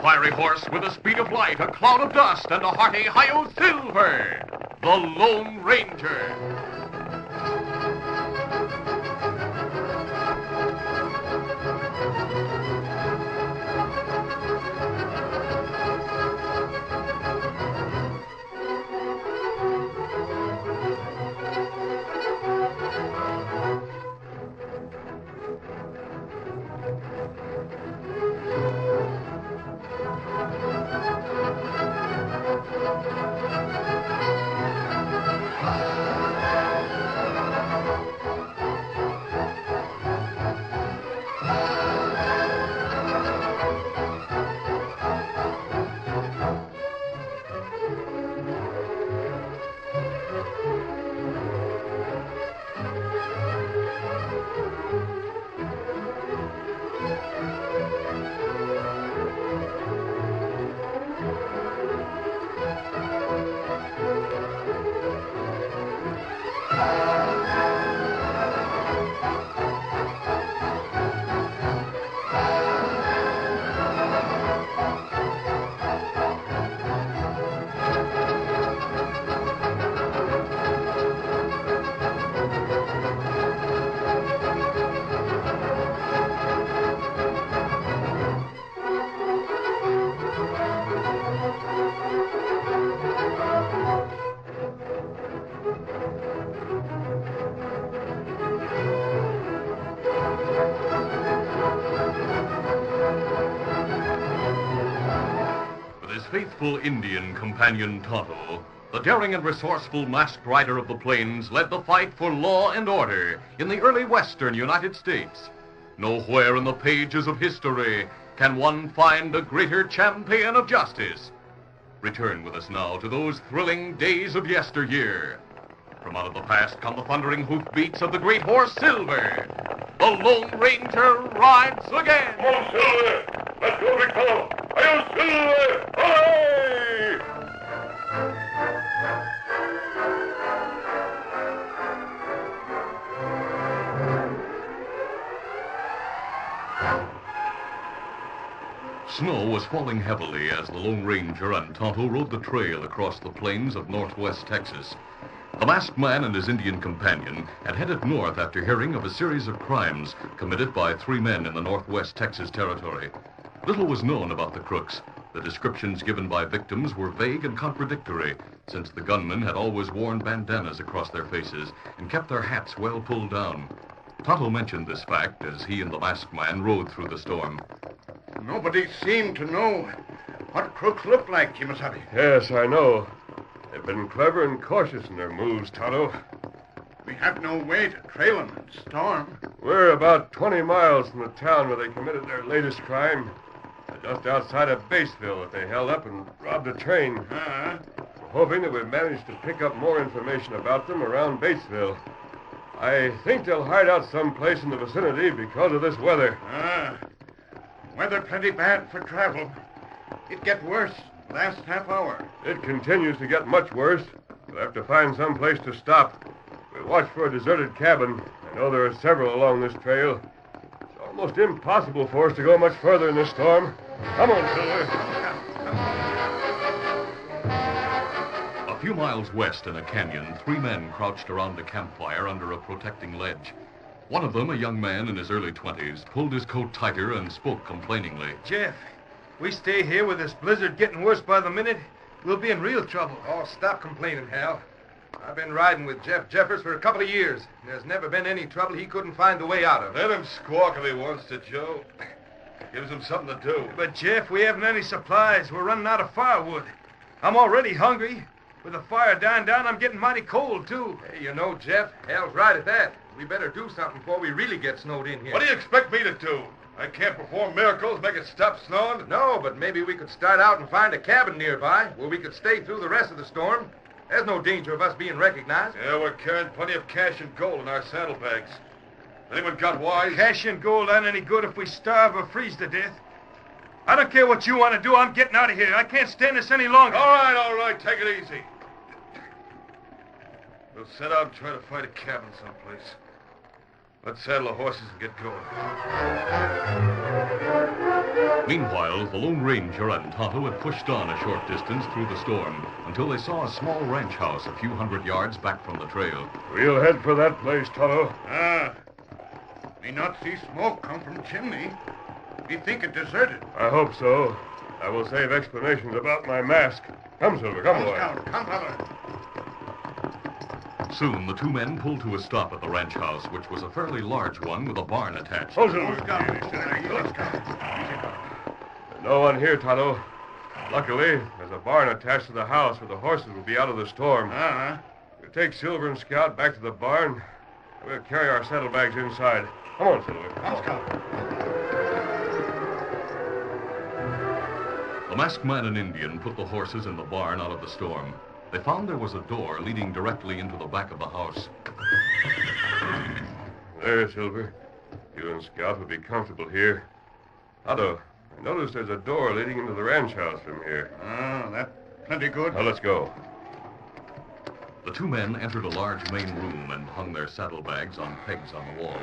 fiery horse with the speed of light, a cloud of dust, and a hearty hi-yo silver, the Lone Ranger. Faithful Indian companion Tonto, the daring and resourceful masked rider of the plains, led the fight for law and order in the early western United States. Nowhere in the pages of history can one find a greater champion of justice. Return with us now to those thrilling days of yesteryear. From out of the past come the thundering hoofbeats of the great horse Silver. The Lone Ranger rides again. Come on, Silver! Let's go, big fellow! Hi-yo, Silver! Hooray! Snow was falling heavily as the Lone Ranger and Tonto rode the trail across the plains of northwest Texas. The masked man and his Indian companion had headed north after hearing of a series of crimes committed by 3 men in the northwest Texas territory. Little was known about the crooks. The descriptions given by victims were vague and contradictory, since the gunmen had always worn bandanas across their faces and kept their hats well pulled down. Tonto mentioned this fact as he and the masked man rode through the storm. Nobody seemed to know what crooks look like, Kimasabi. Yes, I know. They've been clever and cautious in their moves, Tonto. We have no way to trail them in storm. We're about 20 miles from the town where they committed their latest crime. Just outside of Batesville that they held up and robbed a train. We're hoping that we've managed to pick up more information about them around Batesville. I think they'll hide out someplace in the vicinity because of this weather. Weather plenty bad for travel. It get worse last half hour. It continues to get much worse. We'll have to find some place to stop. We'll watch for a deserted cabin. I know there are several along this trail. It's almost impossible for us to go much further in this storm. Come on, Silver. A few miles west in a canyon, 3 men crouched around a campfire under a protecting ledge. One of them, a young man in his early 20s, pulled his coat tighter and spoke complainingly. Jeff, we stay here with this blizzard getting worse by the minute, we'll be in real trouble. Oh, stop complaining, Hal. I've been riding with Jeff Jeffers for a couple of years. There's never been any trouble he couldn't find the way out of. Let him squawk if he wants to, Joe. Gives him something to do. But, Jeff, we haven't any supplies. We're running out of firewood. I'm already hungry. With the fire dying down, I'm getting mighty cold, too. Hey, you know, Jeff, Hal's right at that. We better do something before we really get snowed in here. What do you expect me to do? I can't perform miracles, make it stop snowing? No, but maybe we could start out and find a cabin nearby where we could stay through the rest of the storm. There's no danger of us being recognized. Yeah, we're carrying plenty of cash and gold in our saddlebags. Anyone got wise? Cash and gold aren't any good if we starve or freeze to death. I don't care what you want to do. I'm getting out of here. I can't stand this any longer. All right. Take it easy. We'll set out and try to find a cabin someplace. Let's saddle the horses and get going. Meanwhile, the Lone Ranger and Tonto had pushed on a short distance through the storm until they saw a small ranch house a few hundred yards back from the trail. We'll head for that place, Tonto. Me not see smoke come from chimney. Me think it deserted. I hope so. I will save explanations about my mask. Come, Silver, come, boy. Scout. Come, fella. Soon, the two men pulled to a stop at the ranch house, which was a fairly large one with a barn attached. Oh, Silver. No one here, Tonto. Luckily, there's a barn attached to the house where the horses will be out of the storm. We'll take Silver and Scout back to the barn. We'll carry our saddlebags inside. Come on, Silver. Come, Scout. The masked man and Indian put the horses in the barn out of the storm. They found there was a door leading directly into the back of the house. There, Silver. You and Scout will be comfortable here. Otto, I noticed there's a door leading into the ranch house from here. That's plenty good. Now, let's go. The two men entered a large main room and hung their saddlebags on pegs on the wall.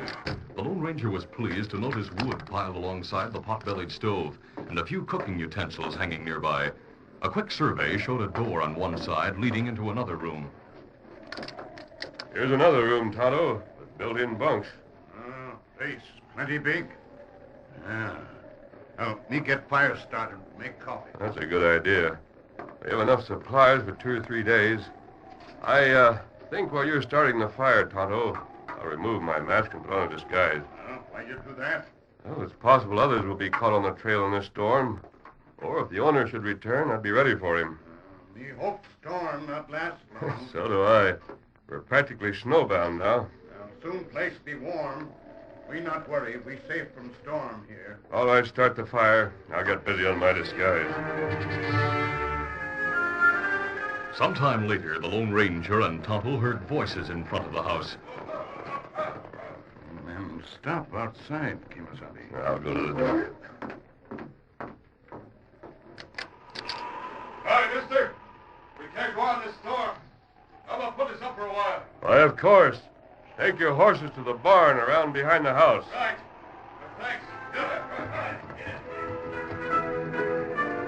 The Lone Ranger was pleased to notice wood piled alongside the pot-bellied stove and a few cooking utensils hanging nearby. A quick survey showed a door on one side leading into another room. Here's another room, Tonto, with built-in bunks. Place plenty big. Now, me get fire started. Make coffee. That's a good idea. We have enough supplies for 2 or 3 days. I think while you're starting the fire, Tonto, I'll remove my mask and put on a disguise. Why you do that? Well, it's possible others will be caught on the trail in this storm. Or if the owner should return, I'd be ready for him. Me hope storm not last long. So do I. We're practically snowbound now. Soon place be warm. We not worry. We safe from storm here. All right, start the fire. I'll get busy on my disguise. Sometime later, the Lone Ranger and Tonto heard voices in front of the house. Men, stop outside, Kimasabi. I'll go to the door. Hi, mister. We can't go on this storm. How about put us up for a while? Why, of course. Take your horses to the barn around behind the house. Right. Thanks.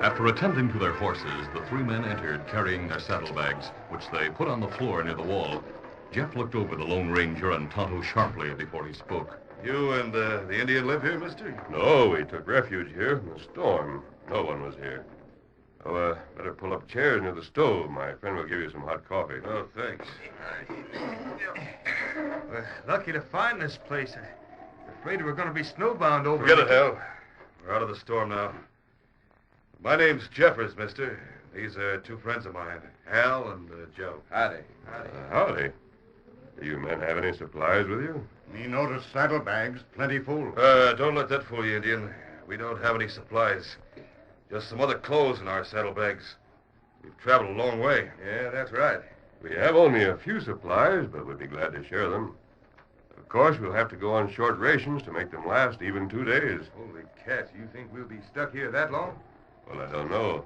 After attending to their horses, the three men entered carrying their saddlebags, which they put on the floor near the wall. Jeff looked over the Lone Ranger and Tonto sharply before he spoke. You and the Indian live here, mister? No, we took refuge here from the storm. No one was here. Oh, better pull up chairs near the stove. My friend will give you some hot coffee. Oh, thanks. We're lucky to find this place. I'm afraid we're going to be snowbound over Forget it, Hal. We're out of the storm now. My name's Jeffers, mister. These are two friends of mine, Hal and Joe. Howdy. Howdy. Do you men have any supplies with you? Me notice saddlebags plenty full. Don't let that fool you, Indian. We don't have any supplies. Just some other clothes in our saddlebags. We've traveled a long way. Yeah, that's right. We have only a few supplies, but we'd be glad to share them. Of course, we'll have to go on short rations to make them last even 2 days. Holy cats, you think we'll be stuck here that long? Well, I don't know.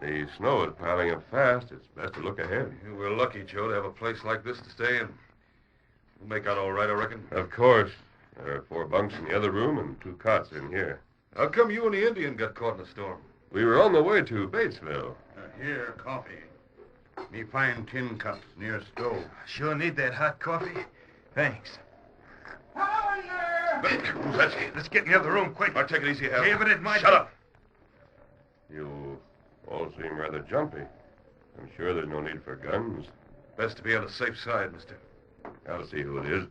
The snow is piling up fast. It's best to look ahead. We're lucky, Joe, to have a place like this to stay in. We'll make out all right, I reckon. Of course. There are 4 bunks in the other room and 2 cots in here. How come you and the Indian got caught in the storm? We were on the way to Batesville. Here, coffee. Me find tin cups near stove. Sure need that hot coffee. Thanks. Who's that? Let's get in the other room, quick. Now, take it easy, Hal. Yeah, but it might Shut be- up. You all seem rather jumpy. I'm sure there's no need for guns. Best to be on the safe side, mister. I'll see who it is.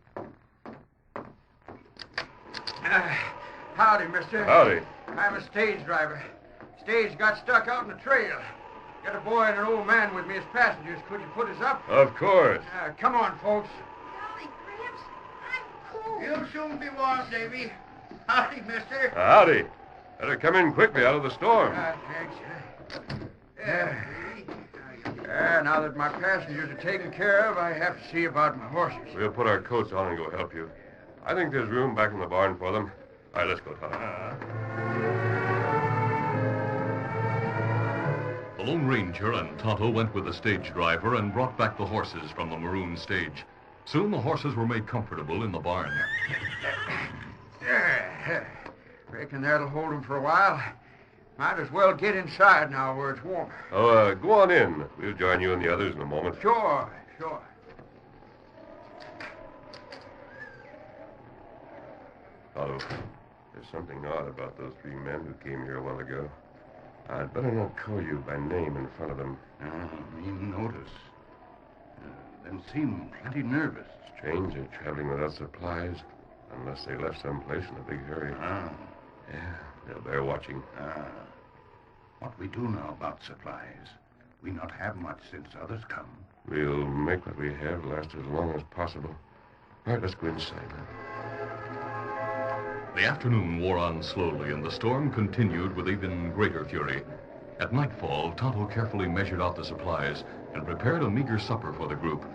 Howdy, mister. Howdy. I'm a stage driver. Stage got stuck out in the trail. Got a boy and an old man with me as passengers. Could you put us up? Of course. Come on, folks. Golly, Gramps, I'm cold. You'll soon be warm, Davy. Howdy, mister. Howdy. Better come in quickly out of the storm. Thanks. Now that my passengers are taken care of, I have to see about my horses. We'll put our coats on and go help you. I think there's room back in the barn for them. All right, let's go, Tom. The Lone Ranger and Tonto went with the stage driver and brought back the horses from the maroon stage. Soon the horses were made comfortable in the barn. Reckon that'll hold them for a while. Might as well get inside now where it's warmer. Oh, go on in. We'll join you and the others in a moment. Sure. Tonto, there's something odd about those three men who came here a while ago. I'd better not call you by name in front of them. Me notice. Them seem plenty nervous. Strange they're traveling without supplies, unless they left someplace in a big hurry. Yeah, they'll bear watching. What we do know about supplies? We not have much since others come. We'll make what we have last as long as possible. All right, let's go inside now. The afternoon wore on slowly, and the storm continued with even greater fury. At nightfall, Tonto carefully measured out the supplies and prepared a meager supper for the group.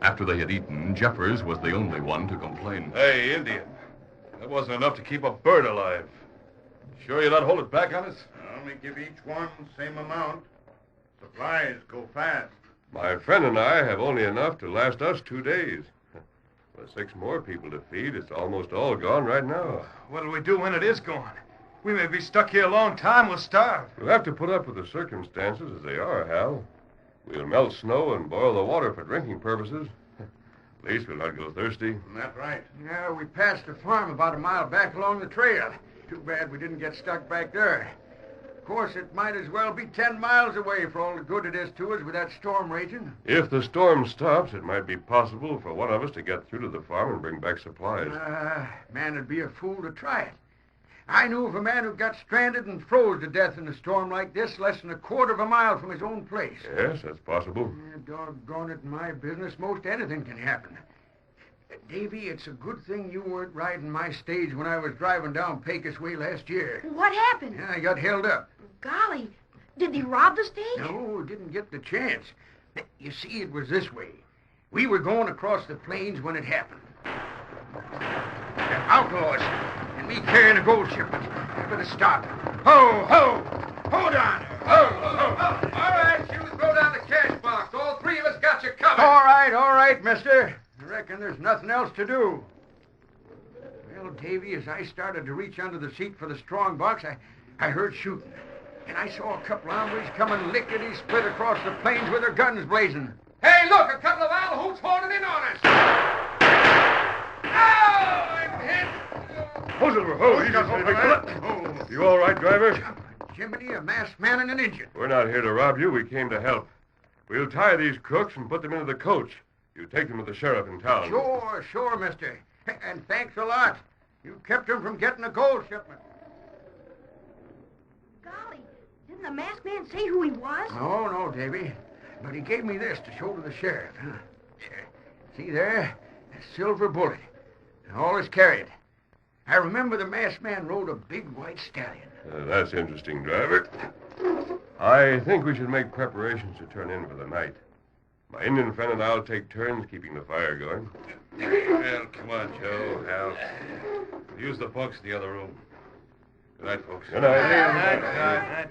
After they had eaten, Jeffers was the only one to complain. Hey, Indian. That wasn't enough to keep a bird alive. Sure you'll not hold it back on us? Only give each one the same amount. Supplies go fast. My friend and I have only enough to last us 2 days. With 6 more people to feed, it's almost all gone right now. What'll we do when it is gone? We may be stuck here a long time. We'll starve. We'll have to put up with the circumstances as they are, Hal. We'll melt snow and boil the water for drinking purposes. At least we'll not go thirsty. That's right. Yeah, we passed a farm about a mile back along the trail. Too bad we didn't get stuck back there. Of course, it might as well be 10 miles away for all the good it is to us with that storm raging. If the storm stops, it might be possible for one of us to get through to the farm and bring back supplies. Man would be a fool to try it. I knew of a man who got stranded and froze to death in a storm like this less than a quarter of a mile from his own place. Yes, that's possible. Doggone it, in my business, most anything can happen. Davy, it's a good thing you weren't riding my stage when I was driving down Pecos Way last year. What happened? Yeah, I got held up. Golly, did they rob the stage? No, didn't get the chance. You see, it was this way. We were going across the plains when it happened. Outlaws, and me carrying a gold shipment. I better stop. Ho, ho! Hold on! Ho, ho! All right, you throw down the cash box. All 3 of us got you covered. All right, mister. I reckon there's nothing else to do. Well, Davy, as I started to reach under the seat for the strong box, I heard shooting. And I saw a couple of hombres coming lickety-split across the plains with their guns blazing. Hey, look, a couple of owl hoots holding in on us. Ow! I'm hit. You all right, driver? Jiminy, a masked man and an Indian. We're not here to rob you. We came to help. We'll tie these crooks and put them into the coach. You take them to the sheriff in town. Sure, mister. And thanks a lot. You kept him from getting a gold shipment. Golly, didn't the masked man say who he was? No, Davy. But he gave me this to show to the sheriff. See there? A silver bullet. All is carried. I remember the masked man rode a big white stallion. That's interesting, driver. I think we should make preparations to turn in for the night. My Indian friend and I'll take turns keeping the fire going. Well, come on, Joe, Hal. Use the bunks in the other room. Good night, folks. Good night. Night.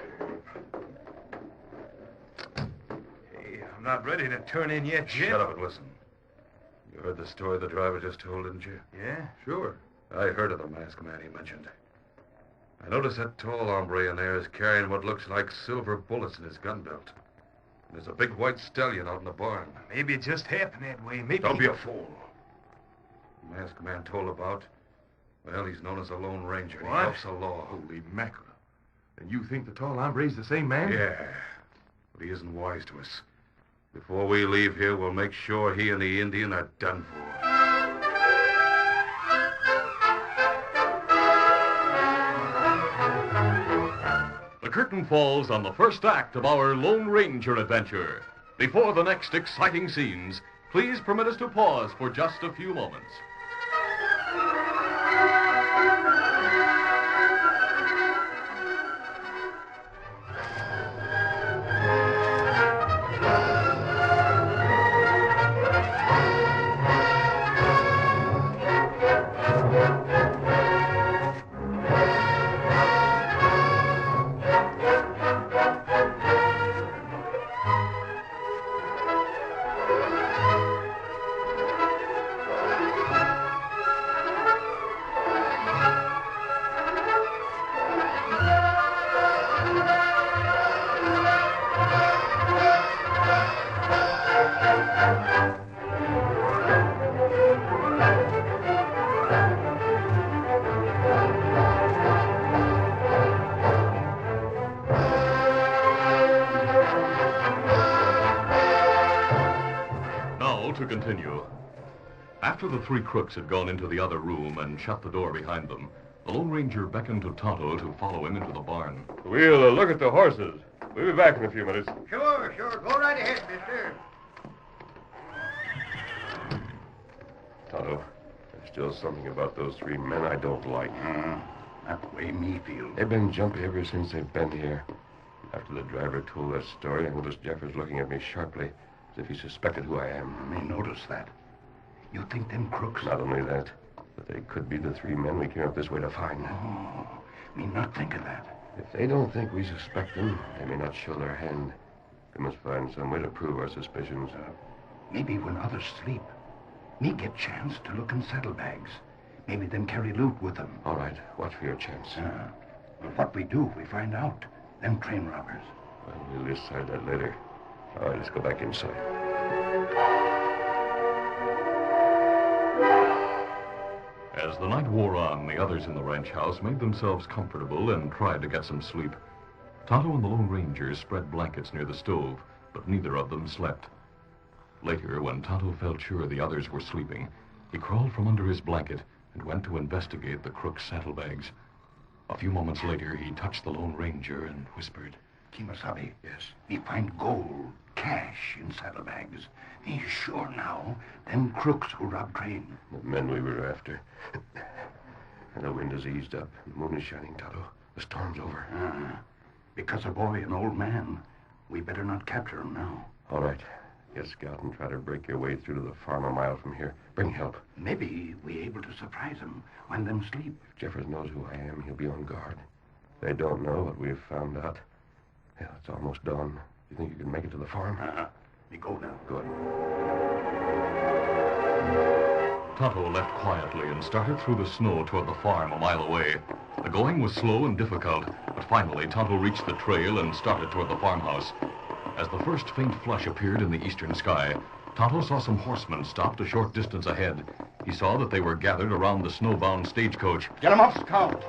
Hey, I'm not ready to turn in yet, Jim. Shut up and listen. You heard the story the driver just told, didn't you? Yeah, sure. I heard of the masked man he mentioned. I noticed that tall hombre in there is carrying what looks like silver bullets in his gun belt. And there's a big white stallion out in the barn. Maybe it just happened that way. Maybe. Don't be a fool. The masked man told about, well, he's known as the Lone Ranger. And What? He helps the law. Holy mackerel. And you think the tall hombre's the same man? Yeah, but he isn't wise to us. Before we leave here, we'll make sure he and the Indian are done for. The curtain falls on the first act of our Lone Ranger adventure. Before the next exciting scenes, please permit us to pause for just a few moments. continue. After the three crooks had gone into the other room and shut the door behind them, the Lone Ranger beckoned to Tonto to follow him into the barn. We'll look at the horses. We'll be back in a few minutes. Sure. Go right ahead, mister. Tonto, there's still something about those three men I don't like. That way me feel. They've been jumpy ever since they've been here. After the driver told that story, I noticed Jeffers looking at me sharply, as if he suspected who I am. I may notice that. You think them crooks? Not only that, but they could be the three men we came up this way to find. Oh, me not think of that. If they don't think we suspect them, they may not show their hand. We must find some way to prove our suspicions. Maybe when others sleep, me get chance to look in saddlebags. Maybe them carry loot with them. All right, watch for your chance. But what we do, we find out. Them train robbers. Well, we'll decide that later. All right, let's go back inside. As the night wore on, the others in the ranch house made themselves comfortable and tried to get some sleep. Tonto and the Lone Ranger spread blankets near the stove, but neither of them slept. Later, when Tonto felt sure the others were sleeping, he crawled from under his blanket and went to investigate the crook's saddlebags. A few moments later, he touched the Lone Ranger and whispered, Kimasabi. Yes. Me find gold, cash in saddlebags. Me sure now, them crooks who rob train. The men we were after. And the wind has eased up, and the moon is shining, Tonto. The storm's over. Because a boy and old man, we better not capture him now. All right. Get Scout and try to break your way through to the farm a mile from here. Bring help. Maybe we able to surprise him when them sleep. If Jeffers knows who I am, he'll be on guard. They don't know what we've found out. Yeah, it's almost dawn. You think you can make it to the farm? We go now. Good. Tonto left quietly and started through the snow toward the farm a mile away. The going was slow and difficult, but finally Tonto reached the trail and started toward the farmhouse. As the first faint flush appeared in the eastern sky, Tonto saw some horsemen stopped a short distance ahead. He saw that they were gathered around the snowbound stagecoach. Get him up, Scout.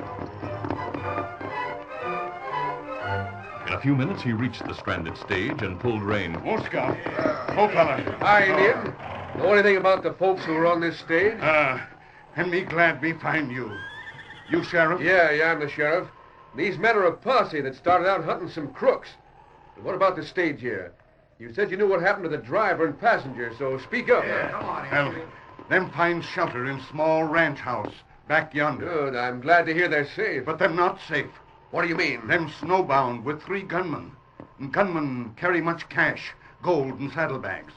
In a few minutes, he reached the stranded stage and pulled rein. Oh, Scout. Oh, fella. Hi, Indian. Know anything about the folks who were on this stage? And me glad me find you. You sheriff? Yeah, I'm the sheriff. These men are a posse that started out hunting some crooks. But what about the stage here? You said you knew what happened to the driver and passenger, so speak up. Come on, Well, them find shelter in small ranch house back yonder. Good. I'm glad to hear they're safe. But them not safe. What do you mean? Them snowbound with 3 gunmen. And gunmen carry much cash, gold, and saddlebags.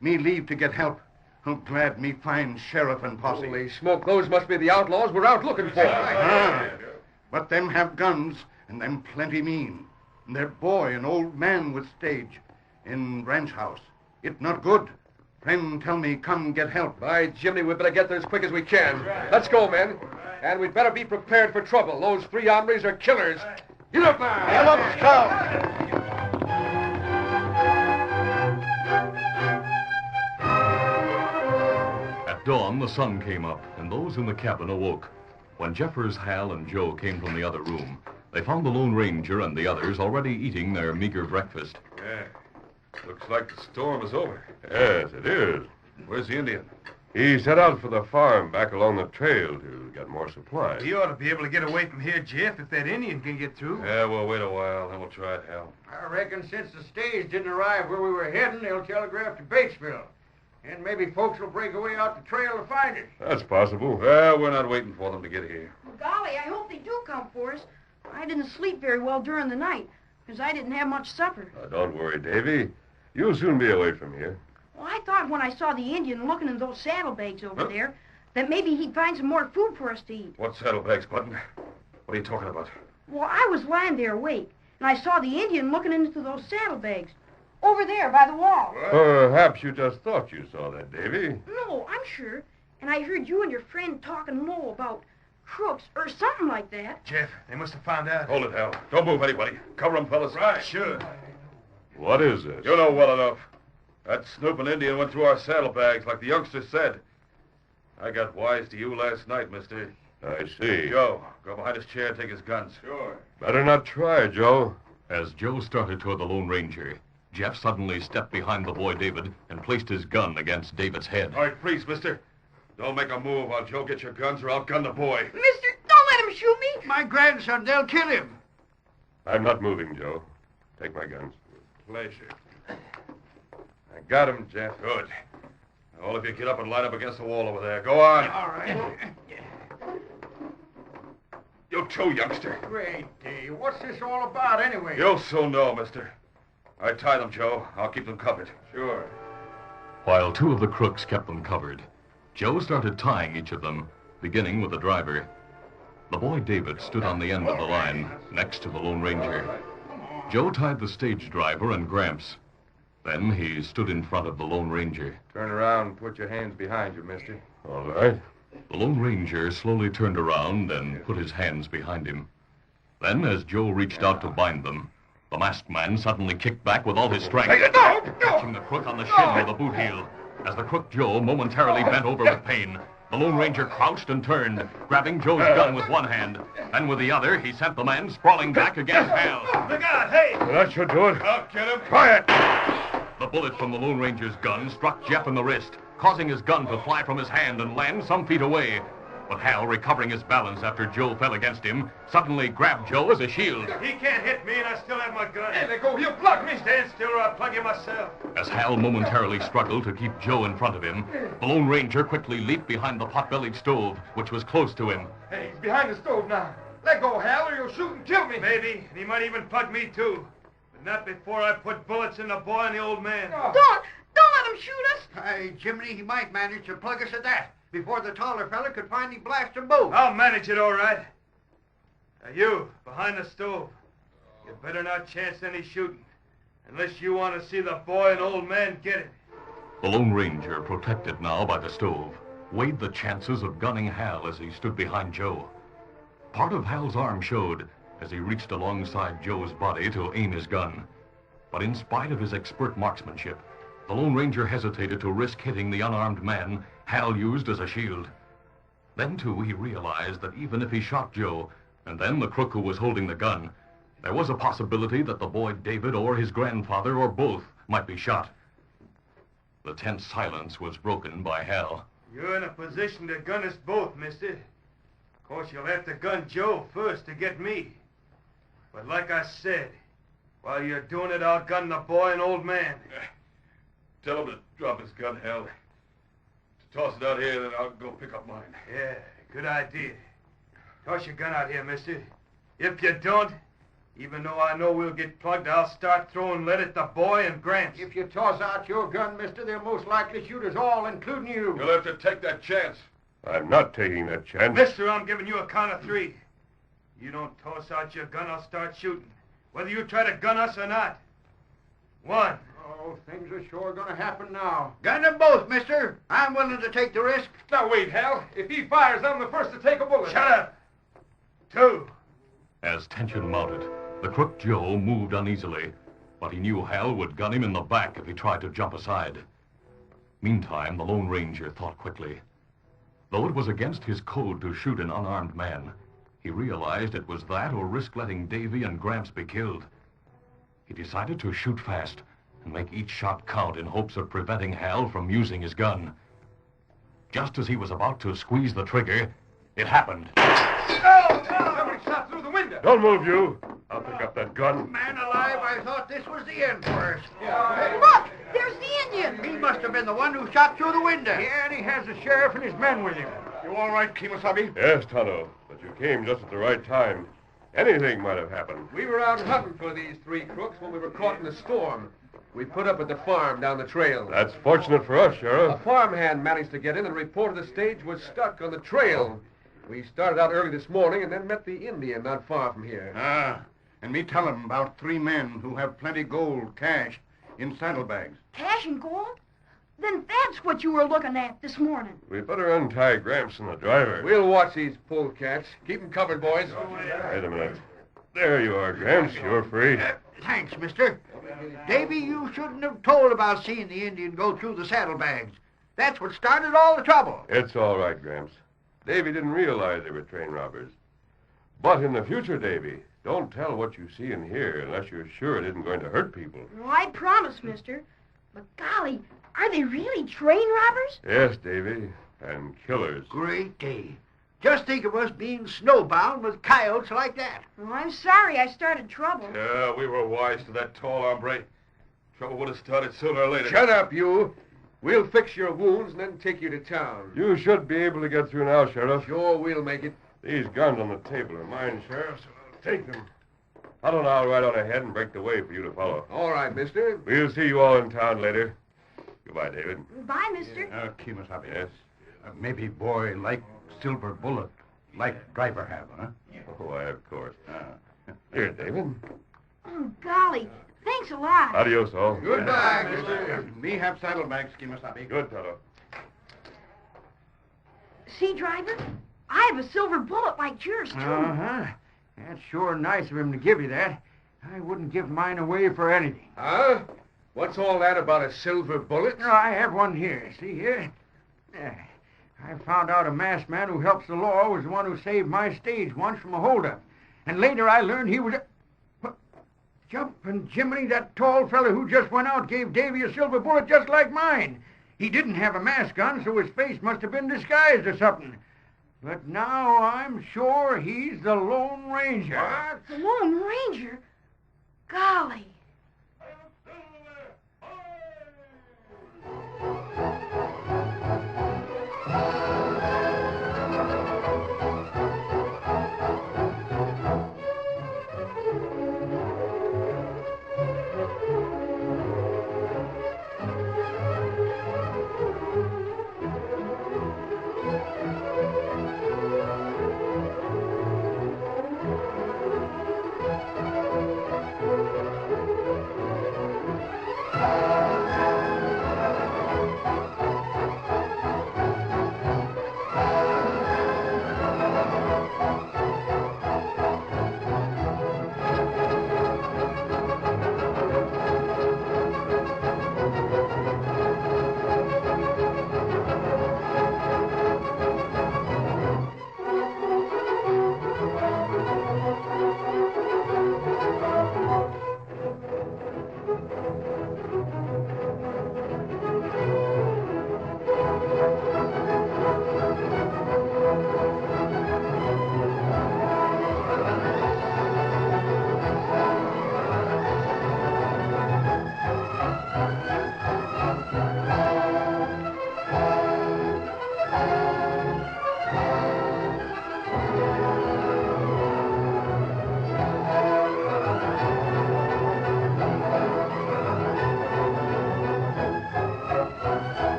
Me leave to get help. I'm glad me find sheriff and posse. Holy smoke, those must be the outlaws we're out looking for. But them have guns, and them plenty mean. And their boy, an old man with stage, in ranch house. It not good. Friend tell me, come get help. By Jiminy, we better get there as quick as we can. Let's go, men. And we'd better be prepared for trouble. Those 3 hombres are killers. Get up now! Get up, Scout! At dawn, the sun came up, and those in the cabin awoke. When Jeffers, Hal, and Joe came from the other room, they found the Lone Ranger and the others already eating their meager breakfast. Yeah. Looks like the storm is over. Yes, it is. Where's the Indian? He set out for the farm back along the trail to get more supplies. You ought to be able to get away from here, Jeff, if that Indian can get through. Yeah, we'll wait a while, then we'll try it, Hal. I reckon since the stage didn't arrive where we were heading, they'll telegraph to Batesville. And maybe folks will break away out the trail to find it. That's possible. Well, we're not waiting for them to get here. Golly, I hope they do come for us. I didn't sleep very well during the night, because I didn't have much supper. Don't worry, Davy. You'll soon be away from here. Well, I thought when I saw the Indian looking in those saddlebags over there, that maybe he'd find some more food for us to eat. What saddlebags, Button? What are you talking about? Well, I was lying there awake, and I saw the Indian looking into those saddlebags. Over there, by the wall. Perhaps you just thought you saw that, Davy. No, I'm sure. And I heard you and your friend talking low about crooks or something like that. Jeff, they must have found out. Hold it, Hal. Don't move anybody. Cover them, fellas. Right, sure. What is this? You know well enough. That snooping Indian went through our saddlebags like the youngster said. I got wise to you last night, mister. I see. Joe, go behind his chair and take his guns. Sure. Better not try, Joe. As Joe started toward the Lone Ranger, Jeff suddenly stepped behind the boy David and placed his gun against David's head. All right, freeze, mister. Don't make a move while Joe gets your guns or I'll gun the boy. Mister, don't let him shoot me. My grandson, they'll kill him. I'm not moving, Joe. Take my guns. Pleasure. I got him, Jeff. Good. All of you get up and line up against the wall over there. Go on. All right. You too, youngster. Great day. What's this all about, anyway? You'll soon know, mister. All right, tie them, Joe. I'll keep them covered. Sure. While two of the crooks kept them covered, Joe started tying each of them, beginning with the driver. The boy David stood on the end of the line, next to the Lone Ranger. Joe tied the stage driver and Gramps. Then he stood in front of the Lone Ranger. Turn around and put your hands behind you, mister. All right. The Lone Ranger slowly turned around and put his hands behind him. Then, as Joe reached out to bind them, the masked man suddenly kicked back with all his strength, catching the crook on the shin with a boot heel. As the crook Joe momentarily bent over with pain, the Lone Ranger crouched and turned, grabbing Joe's gun with one hand. Then with the other, he sent the man sprawling back against Hal. Look out, hey! Well, that should do it. I'll get him. Quiet! The bullet from the Lone Ranger's gun struck Jeff in the wrist, causing his gun to fly from his hand and land some feet away. But Hal, recovering his balance after Joe fell against him, suddenly grabbed Joe as a shield. He can't hit me, and I still have my gun. Hey, let go. He'll plug me. Stand still, or I'll plug you myself. As Hal momentarily struggled to keep Joe in front of him, the Lone Ranger quickly leaped behind the pot-bellied stove, which was close to him. Hey, he's behind the stove now. Let go, Hal, or you'll shoot and kill me. Maybe, and he might even plug me, too. But not before I put bullets in the boy and the old man. Don't let him shoot us. Hey, Jiminy, he might manage to plug us at that before the taller fella could finally blast them both. I'll manage it, all right. Now, you, behind the stove, you better not chance any shooting, unless you want to see the boy and old man get it. The Lone Ranger, protected now by the stove, weighed the chances of gunning Hal as he stood behind Joe. Part of Hal's arm showed as he reached alongside Joe's body to aim his gun. But in spite of his expert marksmanship, the Lone Ranger hesitated to risk hitting the unarmed man Hal used as a shield. Then, too, he realized that even if he shot Joe, and then the crook who was holding the gun, there was a possibility that the boy David or his grandfather or both might be shot. The tense silence was broken by Hal. You're in a position to gun us both, mister. Of course, you'll have to gun Joe first to get me. But like I said, while you're doing it, I'll gun the boy and old man. Tell him to drop his gun, Hal. To toss it out here, then I'll go pick up mine. Yeah, good idea. Toss your gun out here, mister. If you don't, even though I know we'll get plugged, I'll start throwing lead at the boy and Gramps. If you toss out your gun, mister, they'll most likely shoot us all, including you. You'll have to take that chance. I'm not taking that chance. Mister, I'm giving you a count of 3. You don't toss out your gun, I'll start shooting. Whether you try to gun us or not. 1. Oh, things are sure gonna happen now. Gun them both, mister. I'm willing to take the risk. Now, wait, Hal. If he fires, I'm the first to take a bullet. Shut up. 2. As tension mounted, the crook Joe moved uneasily, but he knew Hal would gun him in the back if he tried to jump aside. Meantime, the Lone Ranger thought quickly. Though it was against his code to shoot an unarmed man, he realized it was that or risk letting Davy and Gramps be killed. He decided to shoot fast and make each shot count in hopes of preventing Hal from using his gun. Just as he was about to squeeze the trigger, it happened. Somebody shot through the window. Don't move, you. I'll pick up that gun. Man alive, I thought this was the end for us. Look, there's the Indian. He must have been the one who shot through the window. Yeah, and he has the sheriff and his men with him. You all right, Kemosabe? Yes, Tonto, but you came just at the right time. Anything might have happened. We were out hunting for these 3 crooks when we were caught in a storm. We put up at the farm down the trail. That's fortunate for us, A Sheriff. farmhand managed to get in and reported the stage was stuck on the trail. We started out early this morning and then met the Indian not far from here. Ah, and me tell him about 3 men who have plenty gold cash in saddlebags. Cash and gold? Then that's what you were looking at this morning. We better untie Gramps and the driver. We'll watch these polecats. Keep them covered, boys. Wait a minute. There you are, Gramps. You're free. Thanks, mister. Davy, you shouldn't have told about seeing the Indian go through the saddlebags. That's what started all the trouble. It's all right, Gramps. Davy didn't realize they were train robbers. But in the future, Davy, Don't tell what you see and hear unless you're sure it isn't going to hurt people. Well, I promise, mister. But golly, are they really train robbers? Yes, Davy, and killers. Great day. Just think of us being snowbound with coyotes like that. Well, I'm sorry I started trouble. Yeah, we were wise to that tall hombre. Trouble would have started sooner or later. Shut up, you. We'll fix your wounds and then take you to town. You should be able to get through now, Sheriff. Sure, we'll make it. These guns on the table are mine, Sheriff, so I'll take them. I'll ride on ahead and break the way for you to follow. All right, mister. We'll see you all in town later. Goodbye, David. Bye, mister. Kimasabi. Yes? Maybe boy like silver bullet, like driver have, huh? Oh, why, of course. Here, David. Oh, golly. Thanks a lot. Adios, all. Goodbye, mister. Me have saddlebags, Kimasabi. Good, Tonto. See, driver? I have a silver bullet like yours, too. Uh-huh. That's sure nice of him to give you that. I wouldn't give mine away for anything. Huh? What's all that about a silver bullet? No, I have one here. See here? I found out a masked man who helps the law was the one who saved my stage once from a holdup. And later I learned he was a... What? Jumping Jiminy, that tall fella who just went out gave Davy a silver bullet just like mine. He didn't have a mask on, so his face must have been disguised or something. But now I'm sure he's the Lone Ranger. What? The Lone Ranger? Golly.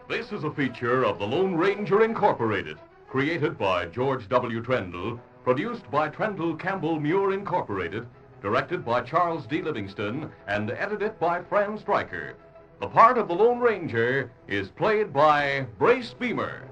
This is a feature of the Lone Ranger Incorporated, created by George W. Trendle, produced by Trendle Campbell Muir Incorporated, directed by Charles D. Livingston, and edited by Fran Stryker. The part of the Lone Ranger is played by Brace Beamer.